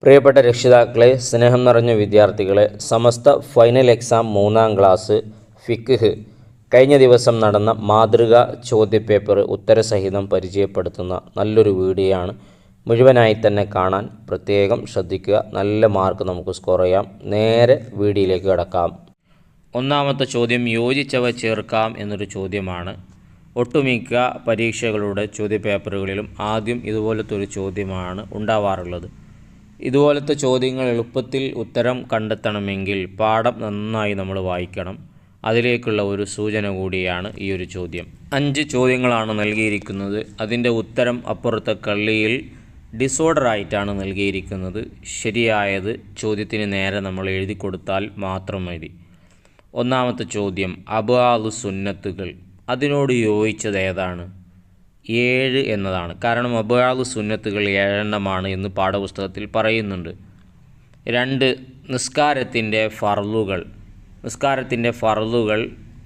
പ്രിയപ്പെട്ട രക്ഷിതാക്കളെ, സ്നേഹം നിറഞ്ഞ വിദ്യാർത്ഥികളെ, സമസ്ത ഫൈനൽ എക്സാം 3ാം ക്ലാസ് ഫിഖ് കഴിഞ്ഞ ദിവസം നടന്ന മാതൃകാ ചോദ്യപേപ്പർ ഉത്തരസഹിതം പരിചയപ്പെടുത്തുന്ന നല്ലൊരു വീഡിയോയാണ്. മുഴുവനായി തന്നെ കാണാൻ പ്രത്യേകം ശ്രദ്ധിക്കുക. നല്ല മാർക്ക് നമുക്ക് സ്കോർ ചെയ്യാം. നേരെ വീഡിയോയിലേക്ക് കടക്കാം. ഒന്നാമത്തെ ചോദ്യം യോജിച്ചവ ചേർക്കാം എന്നൊരു ചോദ്യമാണ്. ഒട്ടുമിക്ക പരീക്ഷകളുടെ ചോദ്യപേപ്പറുകളിലും ആദ്യം ഇതുപോലത്തെ ഒരു ചോദ്യമാണ് ഉണ്ടാവാറുള്ളത്. ഇതുപോലത്തെ ചോദ്യങ്ങൾ എളുപ്പത്തിൽ ഉത്തരം കണ്ടെത്തണമെങ്കിൽ പാഠം നന്നായി നമ്മൾ വായിക്കണം. അതിലേക്കുള്ള ഒരു സൂചന കൂടിയാണ് ഈ ഒരു ചോദ്യം. 5 ചോദ്യങ്ങളാണ് നൽകിയിരിക്കുന്നത്. അതിൻ്റെ ഉത്തരം അപ്പുറത്തെ കള്ളിയിൽ ഡിസോർഡർ ആയിട്ടാണ് നൽകിയിരിക്കുന്നത്. ശരിയായത് ചോദ്യത്തിന് നേരെ നമ്മൾ എഴുതി കൊടുത്താൽ മാത്രം മതി. ഒന്നാമത്തെ ചോദ്യം അബ്വാലു സുന്നത്തുകൾ, അതിനോട് യോജിച്ചത് ഏതാണ്? 7 എന്നതാണ്. കാരണം അബ്വാലു സുന്നത്തുകൾ 7 എണ്ണമാണ് എന്ന് പാഠപുസ്തകത്തിൽ പറയുന്നുണ്ട്. 2 നിസ്കാരത്തിൻ്റെ ഫർളുകൾ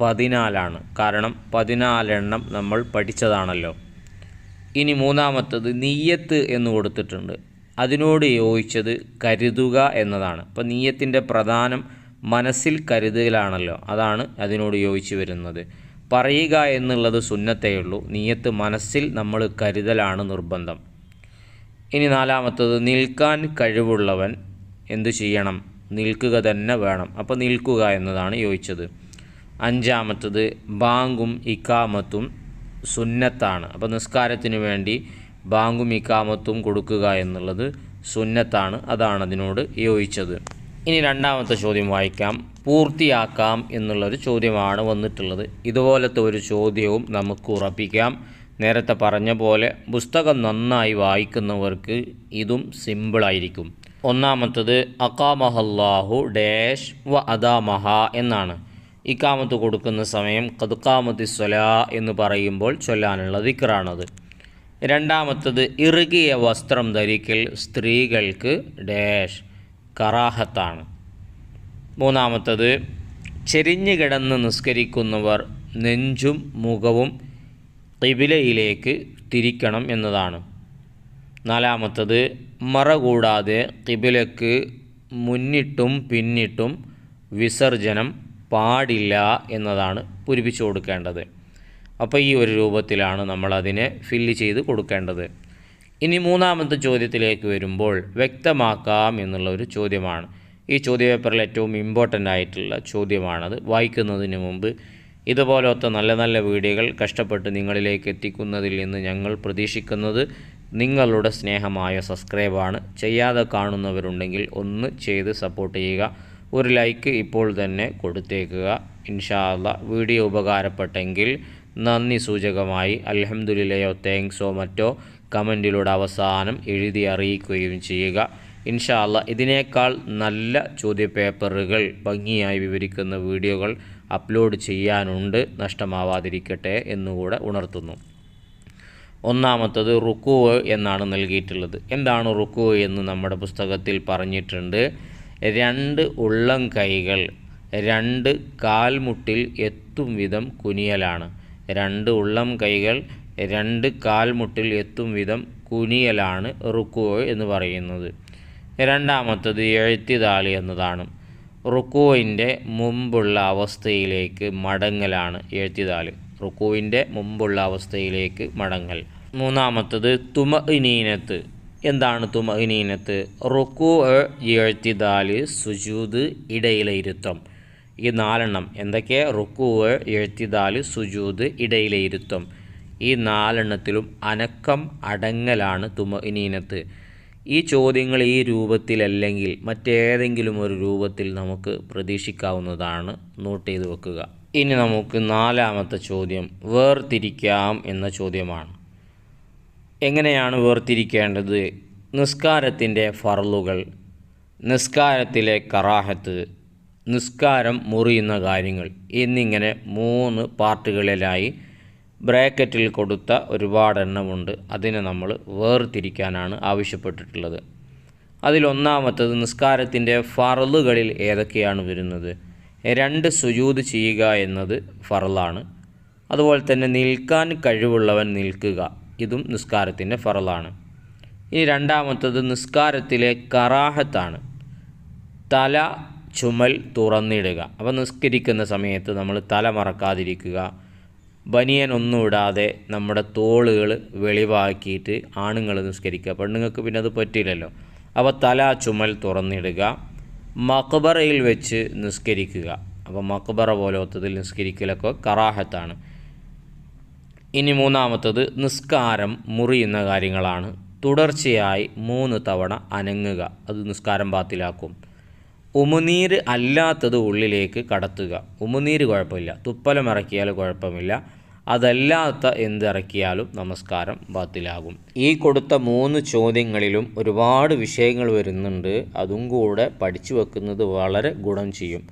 14 കാരണം 14 എണ്ണം നമ്മൾ പഠിച്ചതാണല്ലോ. ഇനി മൂന്നാമത്തത് നിയ്യത്ത് എന്ന് കൊടുത്തിട്ടുണ്ട്. അതിനോട് യോജിച്ചത് കരുതുക എന്നതാണ്. അപ്പോൾ നിയ്യത്തിൻ്റെ പ്രധാനം മനസ്സിൽ കരുതലാണല്ലോ, അതാണ് അതിനോട് യോജിച്ച് വരുന്നത്. പറയുക എന്നുള്ളത് സുന്നത്തേ ഉള്ളൂ, നിയ്യത്ത് മനസ്സിൽ നമ്മൾ കരുതലാണ് നിർബന്ധം. ഇനി നാലാമത്തത് നിൽക്കാൻ കഴിവുള്ളവൻ എന്തു ചെയ്യണം? നിൽക്കുക തന്നെ വേണം. അപ്പോൾ നിൽക്കുക എന്നതാണ് യോജിച്ചത്. 5-മത്തത് ബാങ്കും ഇക്കാമത്തും സുന്നത്താണ്. അപ്പോൾ നിസ്കാരത്തിന് വേണ്ടി ബാങ്കും ഇക്കാമത്തും കൊടുക്കുക എന്നുള്ളത് സുന്നത്താണ്, അതാണ് അതിനോട് യോജിച്ചത്. ഇനി 2ാമത്തെ ചോദ്യം വായിക്കാം. പൂർത്തിയാക്കാം എന്നുള്ളൊരു ചോദ്യമാണ് വന്നിട്ടുള്ളത്. ഇതുപോലത്തെ ഒരു ചോദ്യവും നമുക്ക് ഉറപ്പിക്കാം. നേരത്തെ പറഞ്ഞ പോലെ പുസ്തകം നന്നായി വായിക്കുന്നവർക്ക് ഇതും സിമ്പിളായിരിക്കും. 1-മത്തത് അഖാമഹല്ലാഹു ഡാഷ് വ അദാമഹ എന്നാണ്. ഇക്കാമത്ത് കൊടുക്കുന്ന സമയം ഖദ് ഖാമത്തിസ് സ്വലാ എന്ന് പറയുമ്പോൾ ചൊല്ലാനുള്ള ദിക്റാണത്. 2-മത്തത് ഇറുകിയ വസ്ത്രം ധരിക്കൽ സ്ത്രീകൾക്ക് ഡാഷ് കറാഹത്താണ്. 3-മത്തത് ചെരിഞ്ഞു കിടന്ന് നിസ്കരിക്കുന്നവർ നെഞ്ചും മുഖവും ഖിബിലയിലേക്ക് തിരിക്കണം എന്നതാണ്. 4-മത്തത് മറ കൂടാതെ ഖിബിലക്ക് മുന്നിട്ടും പിന്നിട്ടും വിസർജനം പാടില്ല എന്നതാണ് പൂരിപ്പിച്ചു കൊടുക്കേണ്ടത്. അപ്പോൾ ഈ ഒരു രൂപത്തിലാണ് നമ്മളതിനെ ഫില്ല് ചെയ്ത് കൊടുക്കേണ്ടത്. ഇനി 3ാമത്തെ ചോദ്യത്തിലേക്ക് വരുമ്പോൾ വ്യക്തമാക്കാം എന്നുള്ള ഒരു ചോദ്യമാണ്. ഈ ചോദ്യപേപ്പറിൽ ഏറ്റവും ഇമ്പോർട്ടൻ്റ് ആയിട്ടുള്ള ചോദ്യമാണത്. വായിക്കുന്നതിന് മുമ്പ് ഇതുപോലത്തെ നല്ല നല്ല വീഡിയോകൾ കഷ്ടപ്പെട്ട് നിങ്ങളിലേക്ക് എത്തിക്കുന്നതിൽ നിന്ന് ഞങ്ങൾ പ്രതീക്ഷിക്കുന്നത് നിങ്ങളുടെ സ്നേഹമായ സബ്സ്ക്രൈബാണ്. ചെയ്യാതെ കാണുന്നവരുണ്ടെങ്കിൽ ഒന്ന് ചെയ്ത് സപ്പോർട്ട് ചെയ്യുക. ഒരു ലൈക്ക് ഇപ്പോൾ തന്നെ കൊടുത്തേക്കുക. ഇൻഷാ അല്ലാഹ് വീഡിയോ ഉപകാരപ്പെട്ടെങ്കിൽ നന്ദി സൂചകമായി അൽഹംദുലില്ലയോ താങ്ക്സോ മറ്റോ കമൻറ്റിലൂടെ അവസാനം എഴുതി അറിയിക്കുകയും ചെയ്യുക. ഇൻഷാ അല്ലാഹ് ഇതിനേക്കാൾ നല്ല ചോദ്യപേപ്പറുകൾ ഭംഗിയായി വിവരിക്കുന്ന വീഡിയോകൾ അപ്ലോഡ് ചെയ്യാനുണ്ട്, നഷ്ടമാവാതിരിക്കട്ടെ എന്നുകൂടെ ഉണർത്തുന്നു. 1-മത്തത് റുക്കൂ എന്നാണ് നൽകിയിട്ടുള്ളത്. എന്താണ് റുക്കൂ എന്ന് നമ്മുടെ പുസ്തകത്തിൽ പറഞ്ഞിട്ടുണ്ട്. 2 ഉള്ളം കൈകൾ 2 കാൽമുട്ടിൽ എത്തും വിധം കുനിയലാണ്. 2 ഉള്ളം കൈകൾ 2 കാൽമുട്ടിൽ എത്തും വിധം കുനിയലാണ് റുക്കൂ എന്ന് പറയുന്നത്. 2-മത്തത് എഴുത്തിദാല് എന്നതാണ്. റുക്കൂവിൻ്റെ മുമ്പുള്ള അവസ്ഥയിലേക്ക് മടങ്ങലാണ് എഴുത്തിദാല്. റുക്കൂവിൻ്റെ മുമ്പുള്ള അവസ്ഥയിലേക്ക് മടങ്ങൽ. 3-മത്തത് തുമഇനീനത്ത്. എന്താണ് തുമഇനീനത്ത്? റുക്കൂ, എഴുത്തിദാല്, സുജൂദ്, ഇടയിലെ ഇരുത്തം. ഈ 4 എണ്ണം എന്തൊക്കെ? റുക്കൂ, എഴുത്തിദാല്, സുജൂദ്, ഇടയിലെ ഇരുത്തം. ഈ 4 എണ്ണത്തിലും അനക്കം അടങ്ങലാണ് തുമഇനീനത്ത്. ഈ ചോദ്യങ്ങൾ ഈ രൂപത്തിലല്ലെങ്കിൽ മറ്റേതെങ്കിലും ഒരു രൂപത്തിൽ നമുക്ക് പ്രതീക്ഷിക്കാവുന്നതാണ്. നോട്ട് ചെയ്ത് വെക്കുക. ഇനി നമുക്ക് 4-മത്തെ ചോദ്യം വേർതിരിക്കാം എന്ന ചോദ്യമാണ്. എങ്ങനെയാണ് വേർതിരിക്കേണ്ടത്? നിസ്കാരത്തിൻ്റെ ഫർളുകൾ, നിസ്കാരത്തിലെ കറാഹത്ത്, നിസ്കാരം മുറിയുന്ന കാര്യങ്ങൾ എന്നിങ്ങനെ 3 പാർട്ടുകളിലായി ബ്രാക്കറ്റിൽ കൊടുത്ത ഒരുപാട് എണ്ണമുണ്ട്. അതിനെ നമ്മൾ വേർതിരിക്കാനാണ് ആവശ്യപ്പെട്ടിട്ടുള്ളത്. അതിൽ 1-മത്തത് നിസ്കാരത്തിൻ്റെ ഫർളുകളിൽ ഏതൊക്കെയാണ് വരുന്നത്? 2 സുജൂദ് ചെയ്യുക എന്നത് ഫർളാണ്. അതുപോലെ തന്നെ നിൽക്കാൻ കഴിവുള്ളവൻ നിൽക്കുക, ഇതും നിസ്കാരത്തിൻ്റെ ഫർളാണ്. ഇനി രണ്ടാമത്തത് നിസ്കാരത്തിലെ കറാഹത്താണ്. തല ചുമൽ തുറന്നിടുക. അപ്പോൾ നിസ്കരിക്കുന്ന സമയത്ത് നമ്മൾ തല മറക്കാതിരിക്കുക. ബനിയൻ ഒന്നും ഇടാതെ നമ്മുടെ തോളുകൾ വെളിവാക്കിയിട്ട് ആണുങ്ങൾ നിസ്കരിക്കുക. പെണ്ണുങ്ങൾക്ക് പിന്നെ അത് പറ്റില്ലല്ലോ. അപ്പോൾ തല ചുമൽ തുറന്നിടുക. മഖ്ബറയിൽ വെച്ച് നിസ്കരിക്കുക. അപ്പോൾ മഖ്ബറ പോലത്തതിൽ നിസ്കരിക്കലൊക്കെ കറാഹത്താണ്. ഇനി മൂന്നാമത്തത് നിസ്കാരം മുറിയുന്ന കാര്യങ്ങളാണ്. തുടർച്ചയായി 3 തവണ അനങ്ങുക, അത് നിസ്കാരം ബാത്തിലാക്കും. ഉമിനീര് അല്ലാത്തത് ഉള്ളിലേക്ക് കടത്തുക. ഉമിനീര് കുഴപ്പമില്ല, തുപ്പലം ഇറക്കിയാൽ കുഴപ്പമില്ല, അതല്ലാത്ത എന്തിറക്കിയാലും നമസ്കാരം ബാത്തിലാകും. ഈ കൊടുത്ത 3 ചോദ്യങ്ങളിലും ഒരുപാട് വിഷയങ്ങൾ വരുന്നുണ്ട്. അതും കൂടെ പഠിച്ചു വെക്കുന്നത് വളരെ ഗുണം ചെയ്യും.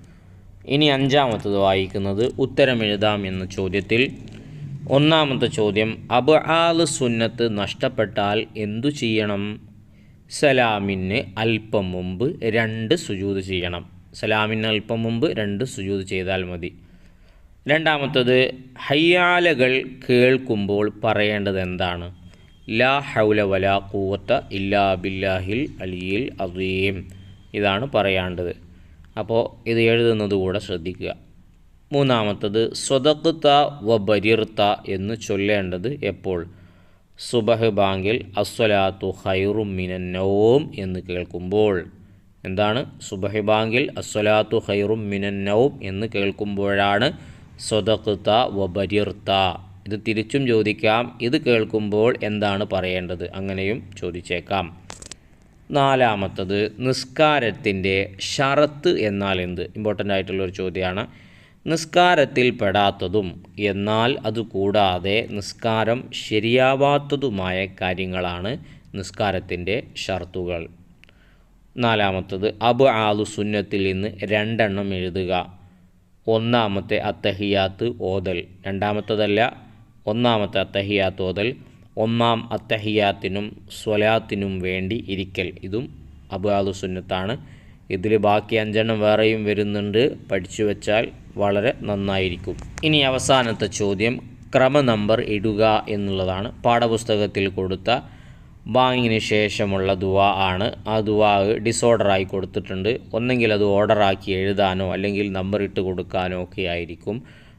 ഇനി അഞ്ചാമത്തത് വായിക്കുന്നത് ഉത്തരം എഴുതാം എന്ന ചോദ്യത്തിൽ ഒന്നാമത്തെ ചോദ്യം, അബ്ആൽ സുന്നത്ത് നഷ്ടപ്പെട്ടാൽ എന്തു ചെയ്യണം? സലാമിന് അല്പം മുമ്പ് 2 സുജൂദ് ചെയ്യണം. സലാമിന് അല്പം മുമ്പ് 2 സുജൂദ് ചെയ്താൽ മതി. രണ്ടാമത്തത്, ഹയ്യാലകൾ കേൾക്കുമ്പോൾ പറയേണ്ടത് എന്താണ്? ലാ ഹൗല വലാ ഖുവത ഇല്ലാ ബില്ലാഹിൽ അലിയിൽ അസീം, ഇതാണ് പറയേണ്ടത്. അപ്പോൾ ഇത് എഴുതുന്നത് കൂടെ ശ്രദ്ധിക്കുക. മൂന്നാമത്തത്, സ്വദഖ്ത വ ബരിർത്ത എന്ന് ചൊല്ലേണ്ടത് എപ്പോൾ? സുബഹ് ബാങ്കിൽ അസ്വലാത്തു ഖൈറും മിനൻ നൗം എന്ന് കേൾക്കുമ്പോൾ. എന്താണ്? സുബഹ് ബാങ്കിൽ അസ്വലാത്തു ഖൈറും മിനൻ നൗം എന്ന് കേൾക്കുമ്പോഴാണ് സ്വദഖ്ത വ ബരിർത്ത. ഇത് തിരിച്ചും ചോദിക്കാം, ഇത് കേൾക്കുമ്പോൾ എന്താണ് പറയേണ്ടത്? അങ്ങനെയും ചോദിച്ചേക്കാം. നാലാമത്തത്, നിസ്കാരത്തിൻ്റെ ഷറത്ത് എന്നാൽ എന്ത്? ഇമ്പോർട്ടൻ്റ് ആയിട്ടുള്ളൊരു ചോദ്യമാണ്. നിസ്കാരത്തിൽ പെടാത്തതും എന്നാൽ അതുകൂടാതെ നിസ്കാരം ശരിയാവാത്തതുമായ കാര്യങ്ങളാണ് നിസ്കാരത്തിൻ്റെ ഷർത്തുകൾ. നാലാമത്തത്, അബ്ആലു സുന്നത്തിൽ നിന്ന് 2 എണ്ണം എഴുതുക. ഒന്നാമത്തെ അത്തഹിയാത്ത് ഓതൽ, രണ്ടാമത്തതല്ല, ഒന്നാമത്തെ അത്തഹിയാത്ത് ഓതൽ, ഒന്നാം അത്തഹിയാത്തിനും സ്വലാത്തിനും വേണ്ടി ഇരിക്കൽ, ഇതും അബ്ആലു സുന്നത്താണ്. ഇതിൽ ബാക്കി 5 എണ്ണം വേറെയും വരുന്നുണ്ട്, പഠിച്ചു വെച്ചാൽ വളരെ നന്നായിരിക്കും. ഇനി അവസാനത്തെ ചോദ്യം, ക്രമ നമ്പർ ഇടുക എന്നുള്ളതാണ്. പാഠപുസ്തകത്തിൽ കൊടുത്ത ബാങ്കിന് ശേഷമുള്ള ദുആ ആണ്. ആ ദുആ ഡിസോർഡറായി കൊടുത്തിട്ടുണ്ട്. ഒന്നെങ്കിൽ അത് ഓർഡറാക്കി എഴുതാനോ അല്ലെങ്കിൽ നമ്പർ ഇട്ട് കൊടുക്കാനോ ഒക്കെ ആയിരിക്കും.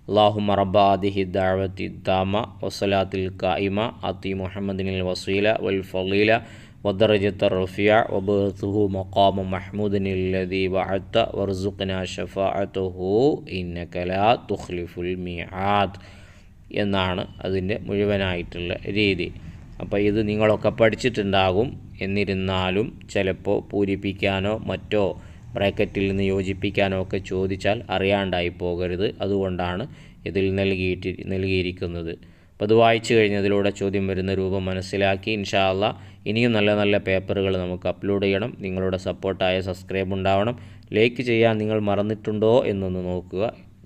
അല്ലാഹുമ്മ റബ്ബ ഹാദിഹി ദഅവതി താമ വസ്സലാത്തിൽ ഖായിമ അതി മുഹമ്മദിനിൽ വസീല വൽ ഫളീല വദറജത റഫിയ വബഅതുഹു മഖാമ മഹ്മൂദിനില്ലദി വഅത വർസുഖ്നാ ശഫാഅതുഹു ഇന്നക ലാ തുഖ്ലിഫുൽ മിആദ് എന്നാണ് അതിൻ്റെ മുഴുവനായിട്ടുള്ള രീതി. അപ്പോൾ ഇത് നിങ്ങളൊക്കെ പഠിച്ചിട്ടുണ്ടാകും. എന്നിരുന്നാലും ചിലപ്പോൾ പൂരിപ്പിക്കാനോ മറ്റോ ബ്രാക്കറ്റിൽ നിന്ന് യോജിപ്പിക്കാനോ ഒക്കെ ചോദിച്ചാൽ അറിയാണ്ടായി പോകരുത്. അതുകൊണ്ടാണ് ഇതിൽ നൽകിയിരിക്കുന്നത്. അപ്പോൾ അത് വായിച്ചു കഴിഞ്ഞതിലൂടെ ചോദ്യം വരുന്ന രൂപം മനസ്സിലാക്കി ഇൻഷാ അല്ലാഹ് ഇനിയും നല്ല നല്ല പേപ്പറുകൾ നമുക്ക് അപ്ലോഡ് ചെയ്യണം. നിങ്ങളുടെ സപ്പോർട്ടായ സബ്സ്ക്രൈബ് ഉണ്ടാവണം. ലൈക്ക് ചെയ്യാൻ നിങ്ങൾ മറന്നിട്ടുണ്ടോ എന്നൊന്ന് നോക്കുക.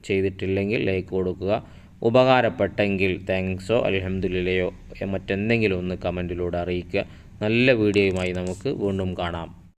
ചെയ്തിട്ടില്ലെങ്കിൽ ലൈക്ക് കൊടുക്കുക. ഉപകാരപ്പെട്ടെങ്കിൽ താങ്ക്സോ അൽഹംദുലില്ലയോ മറ്റെന്തെങ്കിലും ഒന്ന് കമൻറ്റിലൂടെ അറിയിക്കുക. നല്ല വീഡിയോയുമായി നമുക്ക് വീണ്ടും കാണാം.